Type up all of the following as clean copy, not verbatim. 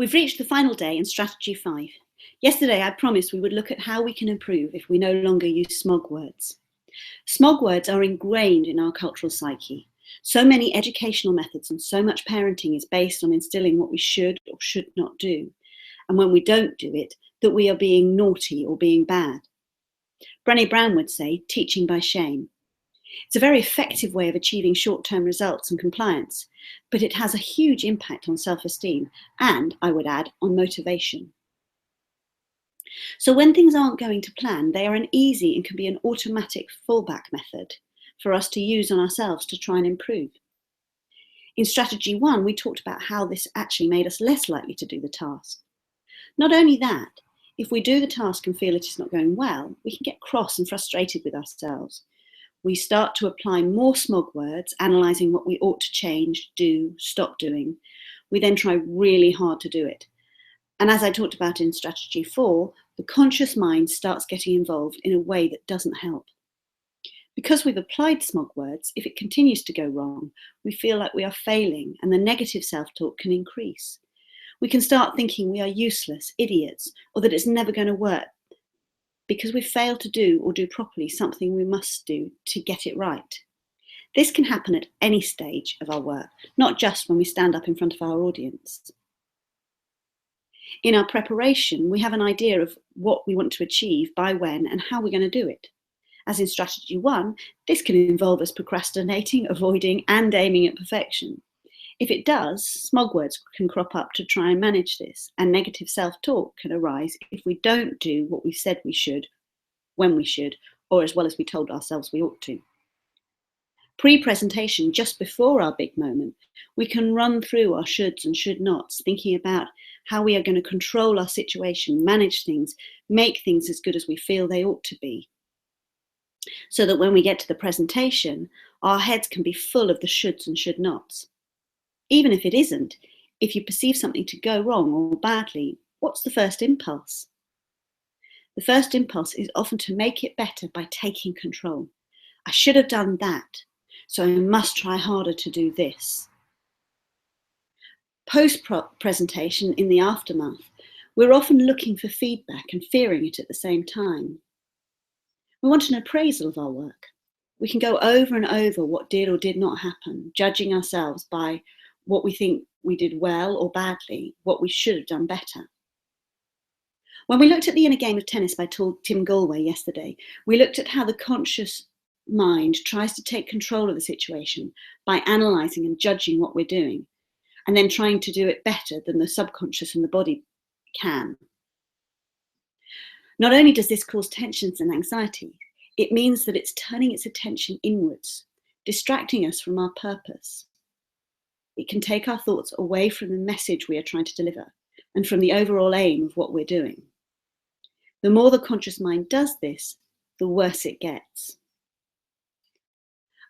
We've reached the final day in strategy 5. Yesterday I promised we would look at how we can improve if we no longer use smog words. Smog words are ingrained in our cultural psyche. So many educational methods and so much parenting is based on instilling what we should or should not do. And when we don't do it, that we are being naughty or being bad. Brené Brown would say, teaching by shame. It's a very effective way of achieving short-term results and compliance, but it has a huge impact on self-esteem and, I would add, on motivation. So when things aren't going to plan, they are an easy and can be an automatic fallback method for us to use on ourselves to try and improve. In strategy 1, we talked about how this actually made us less likely to do the task. Not only that, if we do the task and feel it is not going well, we can get cross and frustrated with ourselves. We start to apply more smog words, analysing what we ought to change, do, stop doing. We then try really hard to do it. And as I talked about in strategy 4, the conscious mind starts getting involved in a way that doesn't help. Because we've applied smog words, if it continues to go wrong, we feel like we are failing and the negative self-talk can increase. We can start thinking we are useless, idiots, or that it's never going to work because we fail to do or do properly something we must do to get it right. This can happen at any stage of our work, not just when we stand up in front of our audience. In our preparation, we have an idea of what we want to achieve, by when, and how we're going to do it. As in strategy 1, this can involve us procrastinating, avoiding, and aiming at perfection. If it does, smog words can crop up to try and manage this, and negative self-talk can arise if we don't do what we said we should, when we should, or as well as we told ourselves we ought to. Pre-presentation, just before our big moment, we can run through our shoulds and should nots, thinking about how we are going to control our situation, manage things, make things as good as we feel they ought to be. So that when we get to the presentation, our heads can be full of the shoulds and should nots. Even if it isn't, if you perceive something to go wrong or badly, what's the first impulse? The first impulse is often to make it better by taking control. I should have done that, so I must try harder to do this. Post-presentation, in the aftermath, we're often looking for feedback and fearing it at the same time. We want an appraisal of our work. We can go over and over what did or did not happen, judging ourselves by what we think we did well or badly, what we should have done better. When we looked at The Inner Game of Tennis by Tim Galway yesterday, we looked at how the conscious mind tries to take control of the situation by analysing and judging what we're doing, and then trying to do it better than the subconscious and the body can. Not only does this cause tensions and anxiety, it means that it's turning its attention inwards, distracting us from our purpose. It can take our thoughts away from the message we are trying to deliver and from the overall aim of what we're doing. The more the conscious mind does this, the worse it gets.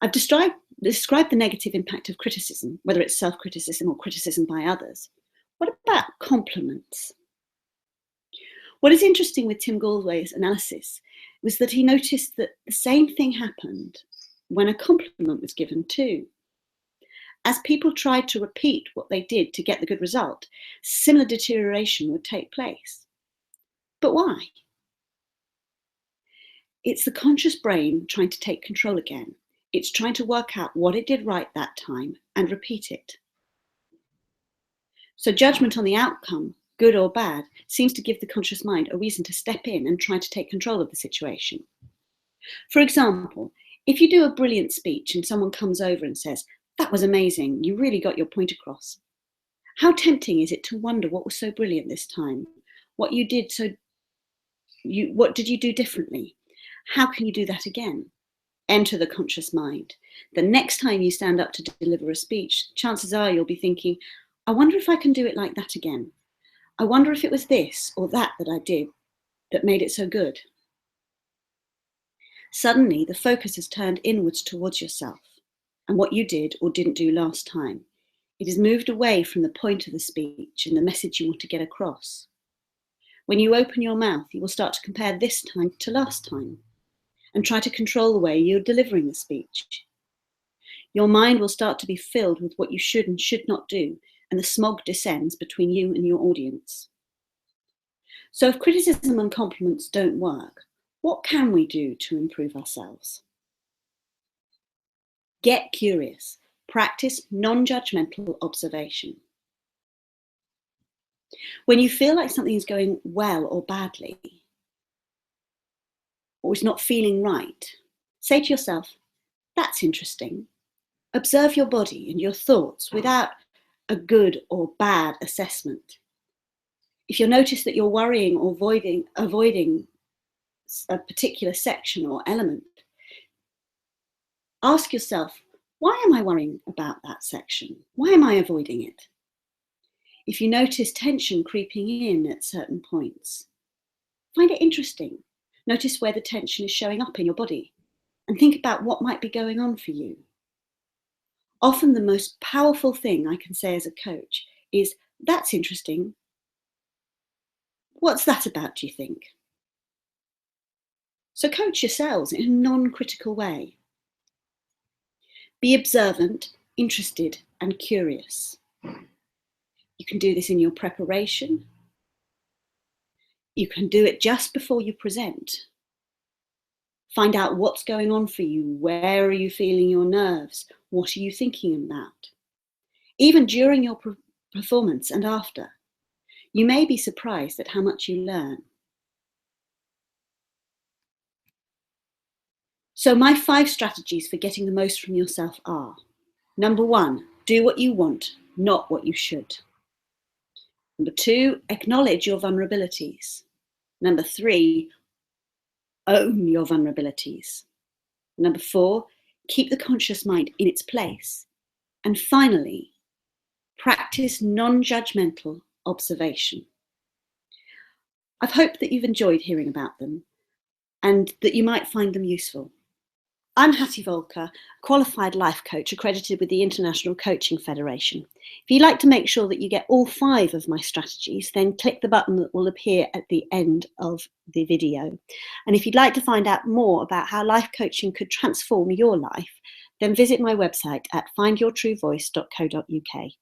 I've described the negative impact of criticism, whether it's self-criticism or criticism by others. What about compliments? What is interesting with Tim Galway's analysis was that he noticed that the same thing happened when a compliment was given too. As people tried to repeat what they did to get the good result, similar deterioration would take place. But why? It's the conscious brain trying to take control again. It's trying to work out what it did right that time and repeat it. So judgment on the outcome, good or bad, seems to give the conscious mind a reason to step in and try to take control of the situation. For example, if you do a brilliant speech and someone comes over and says, "That was amazing, you really got your point across." How tempting is it to wonder what was so brilliant this time? What did you do differently? How can you do that again? Enter the conscious mind. The next time you stand up to deliver a speech, chances are you'll be thinking, I wonder if I can do it like that again. I wonder if it was this or that I did that made it so good. Suddenly, the focus has turned inwards towards yourself and what you did or didn't do last time. It has moved away from the point of the speech and the message you want to get across. When you open your mouth, you will start to compare this time to last time and try to control the way you're delivering the speech. Your mind will start to be filled with what you should and should not do, and the smog descends between you and your audience. So if criticism and compliments don't work, what can we do to improve ourselves? Get curious. Practice non-judgmental observation. When you feel like something is going well or badly, or is not feeling right, say to yourself, that's interesting. Observe your body and your thoughts without a good or bad assessment. If you notice that you're worrying or avoiding a particular section or element, ask yourself, why am I worrying about that section? Why am I avoiding it? If you notice tension creeping in at certain points, find it interesting. Notice where the tension is showing up in your body and think about what might be going on for you. Often the most powerful thing I can say as a coach is, that's interesting. What's that about, do you think? So coach yourselves in a non-critical way. Be observant, interested, and curious. You can do this in your preparation. You can do it just before you present. Find out what's going on for you. Where are you feeling your nerves? What are you thinking about? Even during your performance and after, you may be surprised at how much you learn. So my 5 strategies for getting the most from yourself are: number 1, do what you want, not what you should. Number 2, acknowledge your vulnerabilities. Number 3, own your vulnerabilities. Number 4, keep the conscious mind in its place. And finally, practice non-judgmental observation. I've hoped that you've enjoyed hearing about them and that you might find them useful. I'm Hattie Volker, qualified life coach accredited with the International Coaching Federation. If you'd like to make sure that you get all 5 of my strategies, then click the button that will appear at the end of the video. And if you'd like to find out more about how life coaching could transform your life, then visit my website at findyourtruevoice.co.uk.